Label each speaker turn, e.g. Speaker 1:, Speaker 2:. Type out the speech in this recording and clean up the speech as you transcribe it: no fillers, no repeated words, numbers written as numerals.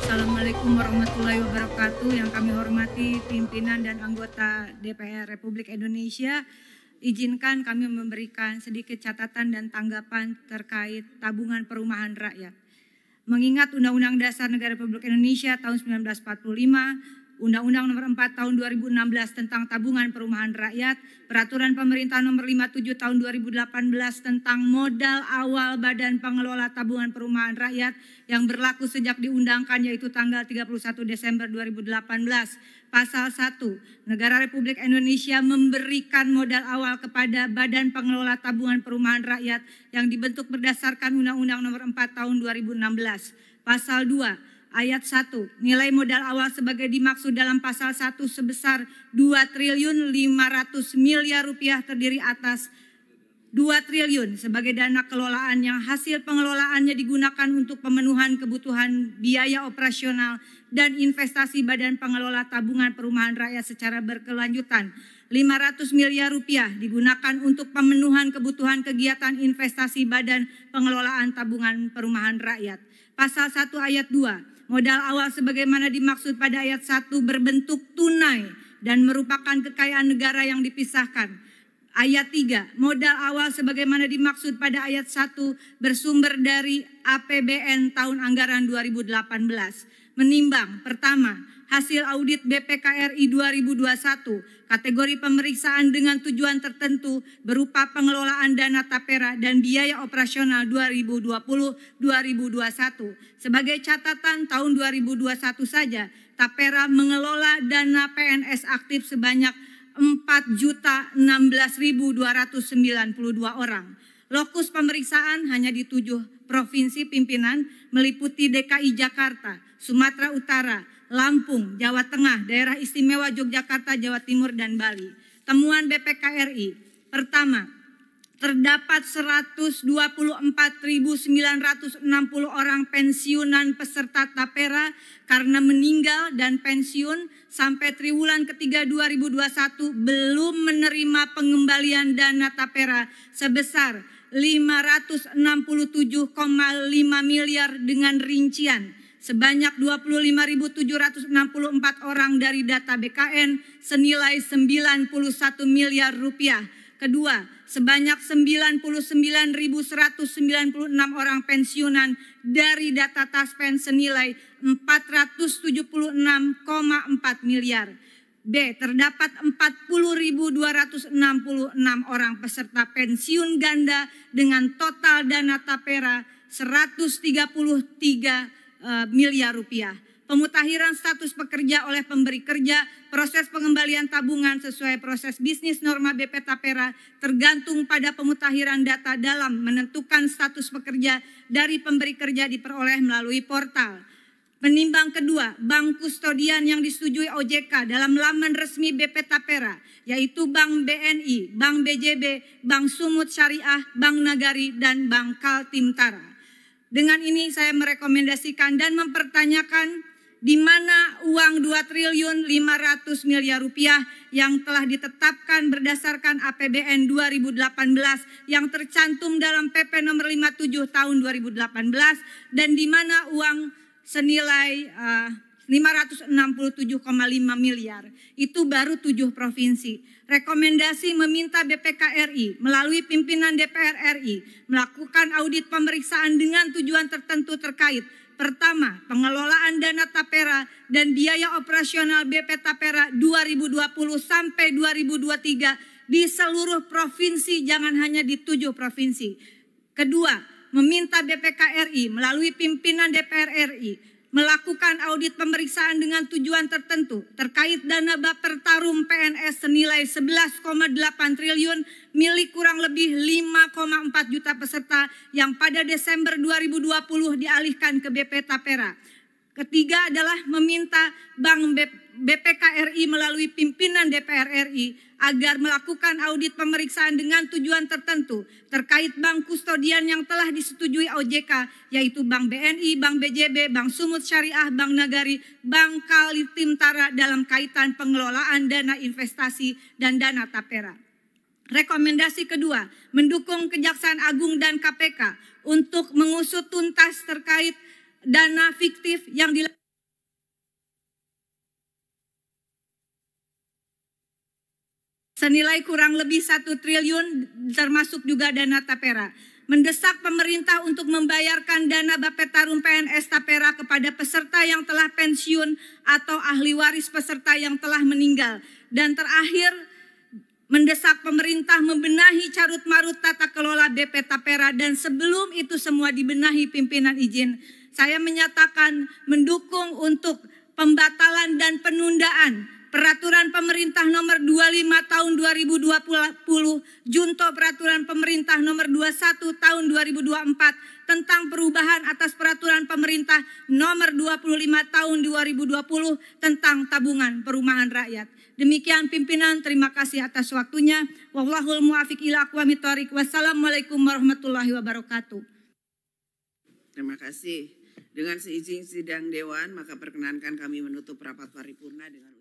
Speaker 1: Assalamualaikum warahmatullahi wabarakatuh. Yang kami hormati pimpinan dan anggota DPR Republik Indonesia, izinkan kami memberikan sedikit catatan dan tanggapan terkait tabungan perumahan rakyat. Mengingat Undang-Undang Dasar Negara Republik Indonesia tahun 1945, Undang-Undang Nomor 4 Tahun 2016 tentang Tabungan Perumahan Rakyat, Peraturan Pemerintah Nomor 57 Tahun 2018 tentang Modal Awal Badan Pengelola Tabungan Perumahan Rakyat yang berlaku sejak diundangkan yaitu tanggal 31 Desember 2018. Pasal 1, Negara Republik Indonesia memberikan modal awal kepada Badan Pengelola Tabungan Perumahan Rakyat yang dibentuk berdasarkan Undang-Undang Nomor 4 Tahun 2016. Pasal 2, Ayat 1, nilai modal awal sebagai dimaksud dalam pasal 1 sebesar 2.500 miliar rupiah terdiri atas 2 triliun sebagai dana kelolaan yang hasil pengelolaannya digunakan untuk pemenuhan kebutuhan biaya operasional dan investasi Badan Pengelola Tabungan Perumahan Rakyat secara berkelanjutan. 500 miliar rupiah digunakan untuk pemenuhan kebutuhan kegiatan investasi Badan Pengelolaan Tabungan Perumahan Rakyat. Pasal 1 ayat 2. Modal awal sebagaimana dimaksud pada ayat 1 berbentuk tunai dan merupakan kekayaan negara yang dipisahkan. Ayat 3, modal awal sebagaimana dimaksud pada ayat 1 bersumber dari APBN tahun anggaran 2018. Menimbang, pertama, hasil audit BPKRI 2021, kategori pemeriksaan dengan tujuan tertentu berupa pengelolaan dana tapera dan biaya operasional 2020-2021. Sebagai catatan tahun 2021 saja, tapera mengelola dana PNS aktif sebanyak 4.016.292 orang. Lokus pemeriksaan hanya di 7 provinsi pimpinan meliputi DKI Jakarta, Sumatera Utara, Lampung, Jawa Tengah, Daerah Istimewa Yogyakarta, Jawa Timur, dan Bali. Temuan BPKRI, pertama, terdapat 124.960 orang pensiunan peserta tapera karena meninggal dan pensiun sampai triwulan ketiga 2021 belum menerima pengembalian dana tapera sebesar 567,5 miliar dengan rincian sebanyak 25.764 orang dari data BKN senilai 91 miliar rupiah. Kedua, sebanyak 99.196 orang pensiunan dari data Taspen senilai 476,4 miliar. B, terdapat 40.266 orang peserta pensiun ganda dengan total dana tapera 133 miliar rupiah. Pemutakhiran status pekerja oleh pemberi kerja, proses pengembalian tabungan sesuai proses bisnis norma BP Tapera tergantung pada pemutakhiran data dalam menentukan status pekerja dari pemberi kerja diperoleh melalui portal. Penimbang kedua, bank kustodian yang disetujui OJK dalam laman resmi BP Tapera, yaitu Bank BNI, Bank BJB, Bank Sumut Syariah, Bank Nagari, dan Bank Kaltimtara. Dengan ini saya merekomendasikan dan mempertanyakan di mana uang 2.500 miliar rupiah yang telah ditetapkan berdasarkan APBN 2018 yang tercantum dalam PP nomor 57 tahun 2018 dan di mana uang senilai 567,5 miliar. Itu baru 7 provinsi. Rekomendasi meminta BPKRI melalui pimpinan DPR RI melakukan audit pemeriksaan dengan tujuan tertentu terkait. Pertama, pengelolaan dana tapera dan biaya operasional BP Tapera 2020 sampai 2023 di seluruh provinsi, jangan hanya di 7 provinsi. Kedua, meminta BPKRI melalui pimpinan DPR RI melakukan audit pemeriksaan dengan tujuan tertentu terkait dana Bappertarum PNS senilai 11,8 triliun milik kurang lebih 5,4 juta peserta yang pada Desember 2020 dialihkan ke BP Tapera. Ketiga adalah meminta Bank BPK RI melalui pimpinan DPR RI agar melakukan audit pemeriksaan dengan tujuan tertentu terkait bank kustodian yang telah disetujui OJK, yaitu Bank BNI, Bank BJB, Bank Sumut Syariah, Bank Nagari, Bank Kaltimtara dalam kaitan pengelolaan dana investasi dan dana Tapera. Rekomendasi kedua, mendukung Kejaksaan Agung dan KPK untuk mengusut tuntas terkait dana fiktif yang senilai kurang lebih 1 triliun termasuk juga dana Tapera. Mendesak pemerintah untuk membayarkan dana Bappertarum PNS Tapera kepada peserta yang telah pensiun atau ahli waris peserta yang telah meninggal. Dan terakhir, mendesak pemerintah membenahi carut-marut tata kelola BP Tapera, dan sebelum itu semua dibenahi pimpinan izin, saya menyatakan mendukung untuk pembatalan dan penundaan Peraturan Pemerintah Nomor 25 Tahun 2020, Junto Peraturan Pemerintah Nomor 21 Tahun 2024 tentang perubahan atas Peraturan Pemerintah Nomor 25 Tahun 2020 tentang tabungan perumahan rakyat. Demikian pimpinan, terima kasih atas waktunya. Wallahul muwaffiq ila aqwamit thoriq. Wassalamualaikum warahmatullahi wabarakatuh.
Speaker 2: Terima kasih. Dengan seizin sidang Dewan, maka perkenankan kami menutup rapat paripurna dengan